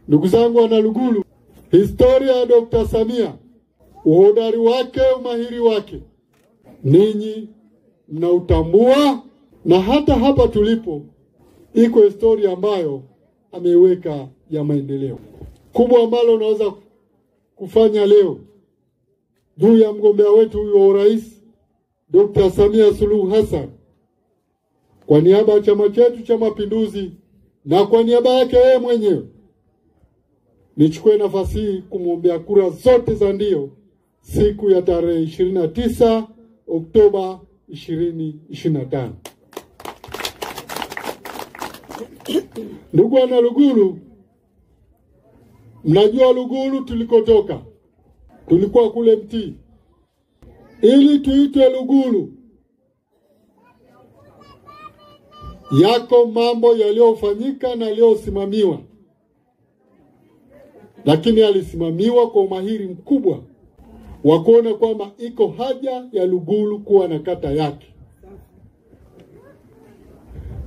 Ndugu zangu wana Lugulu, historia ya Dr. Samia, uhodari wake, umahiri wake, ninyi mnautambua, na hata hapa tulipo iko historia ambayo ameiweka ya maendeleo kubwa ambalo unaweza kufanya leo juu ya mgombea wetu huyu wa urais Dr. Samia Suluhu Hassan. Kwa niaba ya chama chetu cha Mapinduzi na kwa niaba yake yeye mwenyewe, nichukue nafasi hii kumwombea kura zote za ndio siku ya tarehe 29 Oktoba 2025. Ndugu wana Lugulu, mnajua Lugulu tulikotoka. Tulikuwa kule Mtii. Ili tuitwe Lugulu, yako mambo yaliyofanyika na yaliyosimamiwa, lakini alisimamiwa kwa umahiri mkubwa wa kuona kwamba iko haja ya Lugulu kuwa na kata yake.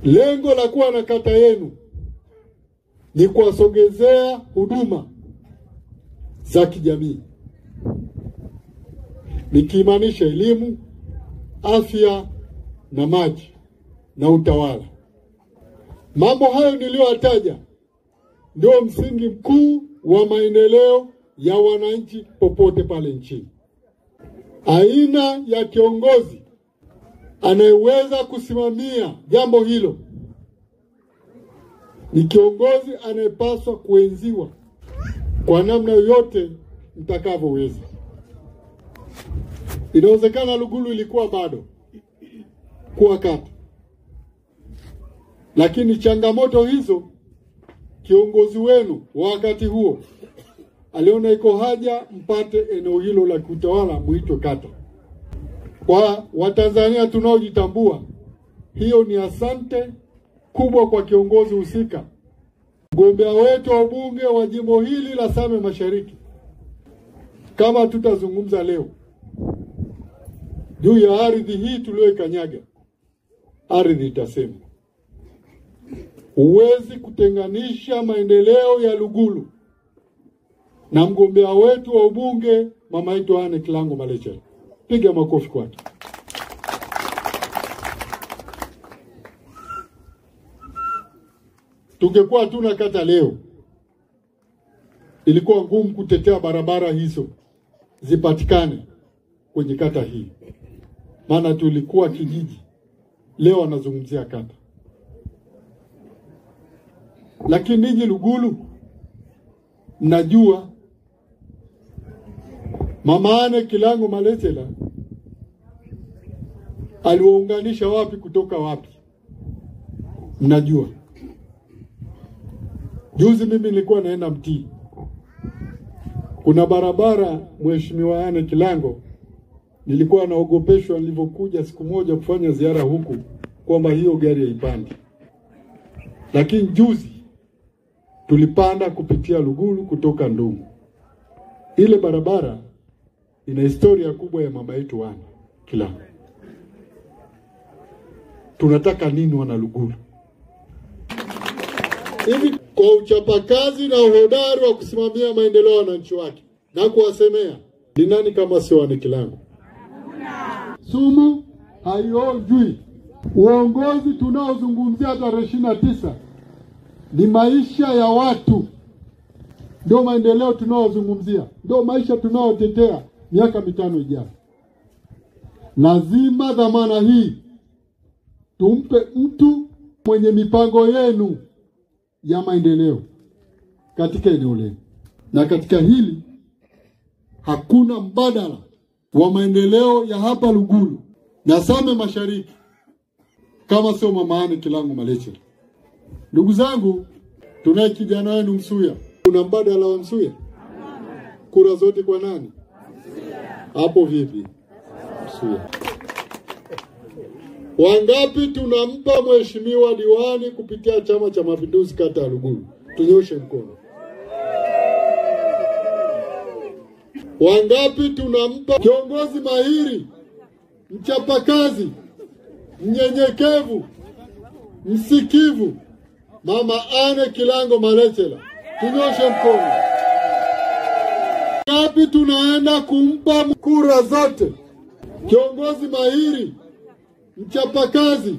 Lengo la kuwa na kata yenu ni kuwasogezea huduma za kijamii, nikimaanisha elimu, afya na maji na utawala. Mambo hayo niliyoyataja ndio msingi mkuu wa maendeleo ya wananchi popote pale nchini. Aina ya kiongozi anayeweza kusimamia jambo hilo ni kiongozi anayepaswa kuenziwa kwa namna yoyote mtakavyoweza. Inawezekana Lugulu ilikuwa bado kuwa kata, lakini changamoto hizo kiongozi wenu wakati huo aliona iko haja mpate eneo hilo la kutawala muitwe kata. Kwa Watanzania tunaojitambua, hiyo ni asante kubwa kwa kiongozi husika. Mgombea wetu wa ubunge wa jimbo hili la Same Mashariki, kama tutazungumza leo juu ya ardhi hii tuliyoikanyaga, ardhi itasema. Huwezi kutenganisha maendeleo ya Lugulu na mgombea wetu wa ubunge mama yetu Anne Kilango Malecela. Piga makofi kwake. Tungekuwa tuna kata leo, ilikuwa ngumu kutetea barabara hizo zipatikane kwenye kata hii, maana tulikuwa kijiji. Leo anazungumzia kata. Lakini ninyi Lugulu mnajua mama Anne Kilango Malecela aliwaunganisha wapi kutoka wapi. Mnajua. Juzi mimi nilikuwa naenda Mtii. Kuna barabara Mheshimiwa Anne Kilango, nilikuwa naogopeshwa nilipokuja siku moja kufanya ziara huku kwamba hiyo gari haipandi. Lakini juzi tulipanda kupitia Lugulu kutoka Ndungu. Ile barabara ina historia kubwa ya mama yetu Anne Kilango. Tunataka nini wana Lugulu? Hivi kwa uchapakazi na uhodari wa kusimamia maendeleo ya wananchi wake na kuwasemea, ni nani kama sio Anne Kilango? Sumu haiojui. Uongozi tunaozungumzia tarehe 29 ni maisha ya watu. Ndio maendeleo tunaozungumzia, ndio maisha tunaotetea miaka 5 ijayo. Lazima dhamana hii tumpe mtu mwenye mipango yenu ya maendeleo katika eneo lenu. Na katika hili hakuna mbadala wa maendeleo ya hapa Lugulu na Same Mashariki kama sio mama Anne Kilango Malecela. Ndugu zangu, tunaye kijana wenu Msuya. Kuna mbadala wa Msuya? Kura zote kwa nani? Hapo vipi? Msuya. Wangapi tunampa mheshimiwa diwani kupitia Chama cha Mapinduzi kata ya Lugulu? Tunyoshe mkono. Wangapi tunampa kiongozi mahiri, mchapakazi, mnyenyekevu, msikivu, Mama Anne Kilango Malechela. Tunyoshe mkono. Ngapi tunaenda kumpa kura zote? Kiongozi mahiri, mchapakazi,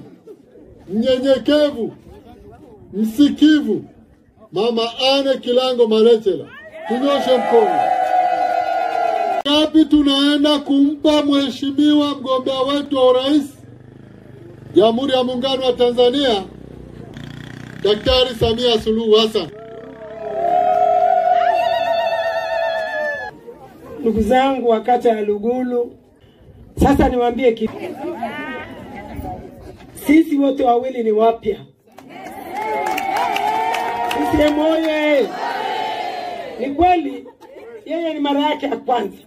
mnyenyekevu, msikivu, Mama Anne Kilango Malechela. Tunyoshe mkono. Ngapi tunaenda kumpa mheshimiwa mgombea wetu wa urais Jamhuri ya Muungano wa Tanzania, Daktari Samia Suluhu Hassan. Ndugu zangu wa kata ya Lugulu, sasa niwaambie kitu. Sisi wote wawili ni wapya. Sisi moye. Ni kweli yeye ni mara yake ya kwanza.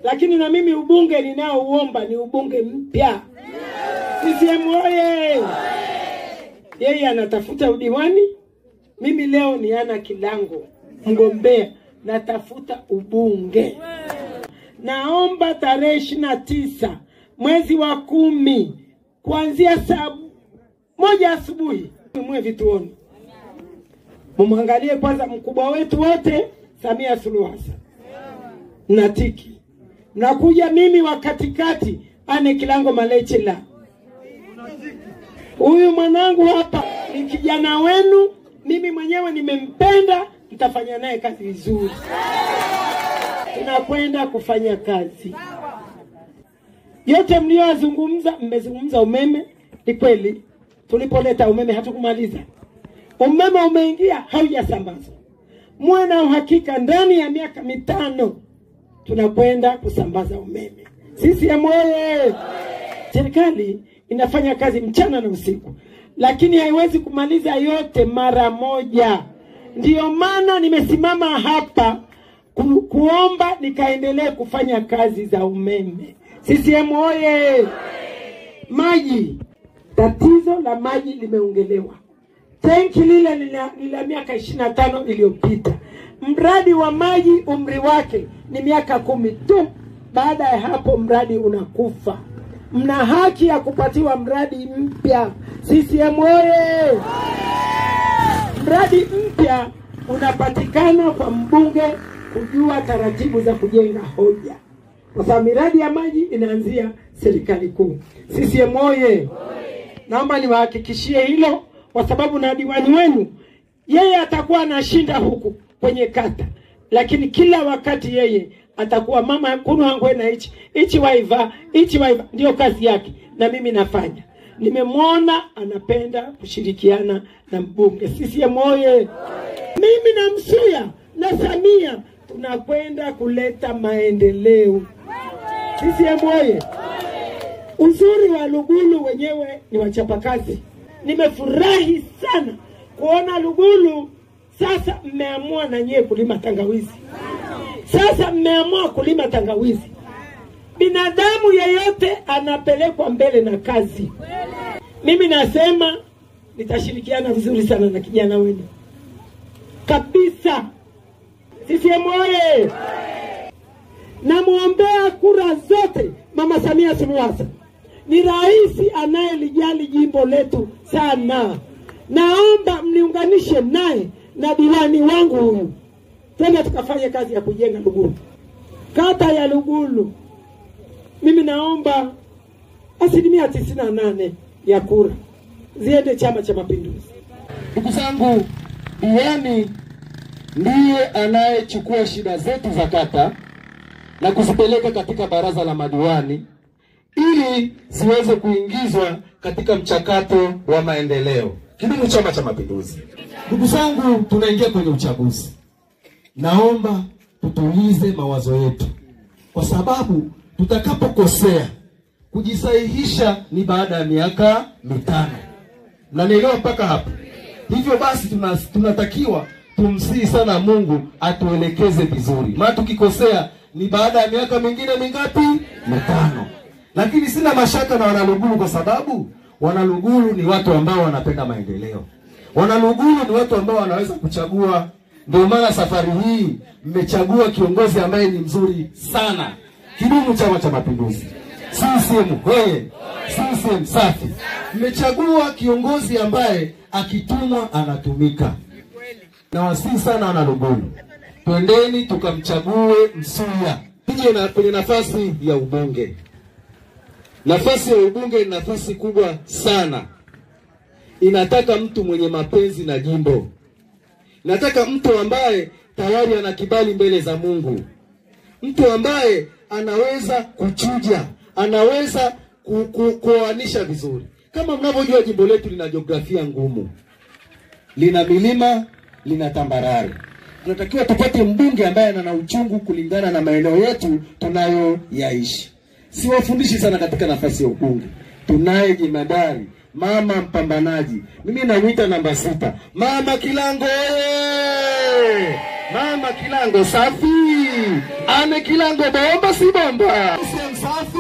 Lakini na mimi ubunge ninaouomba ni ubunge mpya. Sisi moye. Yeye anatafuta udiwani, mimi leo ni Anna Kilango mgombea, natafuta ubunge. Naomba tarehe 29 mwezi wa 10 kuanzia saa 1 asubuhi mwe vituoni. Mumwangalie kwanza mkubwa wetu wote Samia Suluhu Hassan. Natiki. Nakuja mimi wa katikati Anne Kilango Malechela. Huyu mwanangu hapa ni kijana wenu, mimi mwenyewe nimempenda, nitafanya naye kazi vizuri. Tunakwenda kufanya kazi. Yote mliozungumza, mmezungumza umeme, ni kweli. Tulipoleta umeme hatukumaliza. Umeme umeingia, haujasambazwa. Muwe na uhakika ndani ya miaka 5 tunakwenda kusambaza umeme. Sisi moye. Serikali inafanya kazi mchana na usiku, lakini haiwezi kumaliza yote mara moja. Ndiyo maana nimesimama hapa kuomba nikaendelee kufanya kazi za umeme. CCM oye! Maji, tatizo la maji limeongelewa. Tenki lile lila miaka 25 iliyopita. Mradi wa maji umri wake ni miaka 10 tu. Baada ya hapo mradi unakufa. Mna haki ya kupatiwa mradi mpya. CCM oye! Mradi mpya unapatikana kwa mbunge kujua taratibu za kujenga hoja. Kwa sababu miradi ya maji inaanzia serikali kuu. CCM oye! Naomba niwahakikishie hilo, kwa sababu na diwani wenu yeye atakuwa anashinda huku kwenye kata, lakini kila wakati yeye atakuwa mama kuno hangwe na ichi waiva ndio kazi yake, na mimi nafanya. Nimemwona anapenda kushirikiana na mbunge. CCM oye! Mimi na Msuya na Samia tunakwenda kuleta maendeleo. CCM oye! Uzuri wa Lugulu wenyewe ni wachapakazi. Nimefurahi sana kuona Lugulu sasa mmeamua na nyie kulima tangawizi. Sasa mmeamua kulima tangawizi. Binadamu yeyote anapelekwa mbele na kazi. Mimi nasema nitashirikiana vizuri sana na kijana wenu. Kabisa. CCM oye! Namuombea kura zote Mama Samia Suluhu Hassan. Ni rais anayelijali jimbo letu sana. Naomba mniunganishe naye na diwani wangu huyu. Tena tukafanya kazi ya kujenga Lugulu. Kata ya Lugulu, mimi naomba 98% ya kura ziende Chama cha Mapinduzi. Ndugu zangu, diwani ndiye anayechukua shida zetu za kata na kuzipeleka katika baraza la madiwani ili ziweze kuingizwa katika mchakato wa maendeleo. Kidumu Chama cha Mapinduzi. Ndugu zangu, tunaingia kwenye uchaguzi. Naomba tutulize mawazo yetu, kwa sababu tutakapokosea kujisahihisha ni baada ya miaka 5. Na nielewa mpaka hapo. Hivyo basi tunatakiwa tumsihi sana Mungu atuelekeze vizuri. Maana tukikosea ni baada ya miaka mingine mingapi? 5. Lakini sina mashaka na Wanalugulu, kwa sababu Wanalugulu ni watu ambao wanapenda maendeleo. Wanalugulu ni watu ambao wanaweza kuchagua. Ndio maana safari hii mmechagua kiongozi ambaye ni mzuri sana. Kidumu Chama cha Mapinduzi. CCM oye! CCM safi. Mmechagua kiongozi ambaye akitumwa anatumika. Na wasihi sana wana Lugulu, twendeni tukamchague Msuya nije kwenye nafasi ya ubunge. Nafasi ya ubunge ni nafasi kubwa sana. Inataka mtu mwenye mapenzi na jimbo. Inataka mtu ambaye tayari ana kibali mbele za Mungu. Mtu ambaye anaweza kuchuja, anaweza kuoanisha vizuri. Kama mnavyojua jimbo letu lina jiografia ngumu. Lina milima, lina tambarare. Tunatakiwa tupate mbunge ambaye ana uchungu kulingana na maeneo yetu tunayoyaishi. Siwafundishi sana katika nafasi ya ubunge. Tunaye jemadari, mama mpambanaji. Mimi namuita namba 6. Mama Kilango. Mama Kilango safi. Ame Kilango bomba si bomba. Safi.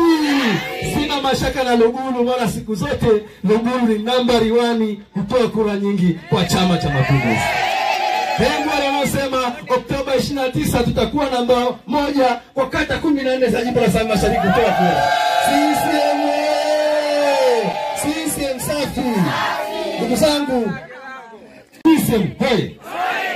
Sina mashaka na Lugulu, wala siku zote Lugulu ni nambari 1 kutoa kura nyingi kwa Chama cha Mapinduzi. Hengo anasema Oktoba 29 tutakuwa namba 1 kwa kata 14 za jimbo la Same Mashariki kutoa kura. CCM safi. Ndugu zangu, CCM hoi.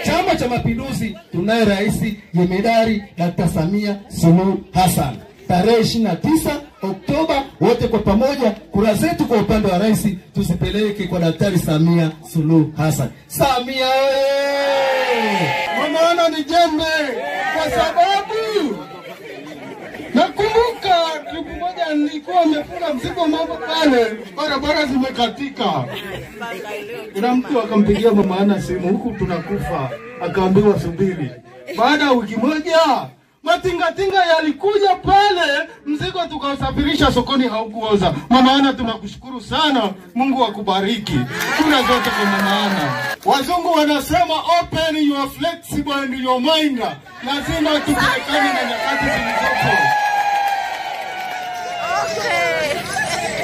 Chama cha Mapinduzi tunaye rais Jemedari Dr. Samia Suluhu Hassan. Tarehe 29 Oktoba wote kwa pamoja kura zetu kwa upande wa rais tuzipeleke kwa Daktari Samia Suluhu Hassan. Samia Mwana ni jembe kwa sababu nakumbuka siku moja nilikuwa nimefunga mzigo mambo pale, barabara zimekatika. Kuna mtu akampigia mama ana simu, huku tunakufa, akaambiwa subiri. Baada ya wiki moja matingatinga yalikuja pale, mzigo tukausafirisha sokoni haukuoza. Mama ana tunakushukuru sana, Mungu akubariki. Kura zote kwa mama ana. Wazungu wanasema open your flexible and your mind. Lazima tupelekane na nyakati zilizopo.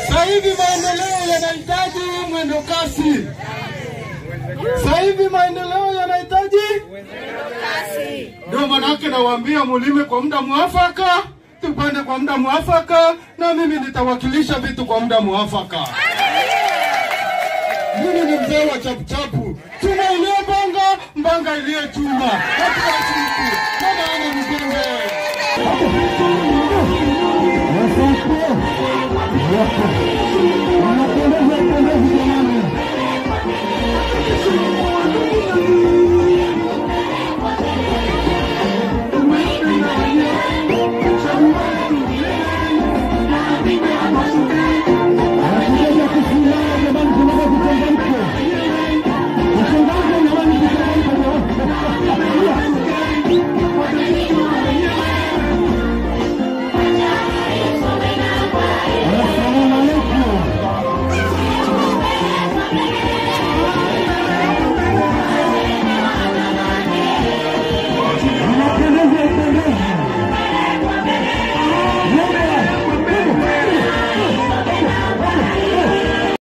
Sasa hivi maendeleo yanahitaji mwendo kasi. Sasa hivi maendeleo yanahitaji mwendo kasi. Ndio maana yake nawaambia mulime kwa muda mwafaka, tupande kwa muda mwafaka, na mimi nitawakilisha vitu kwa muda mwafaka. Mimi ni mzee wa chapu. Chuma ile mbanga ile chuma. Watu wa chiku. Mama ana mjembe.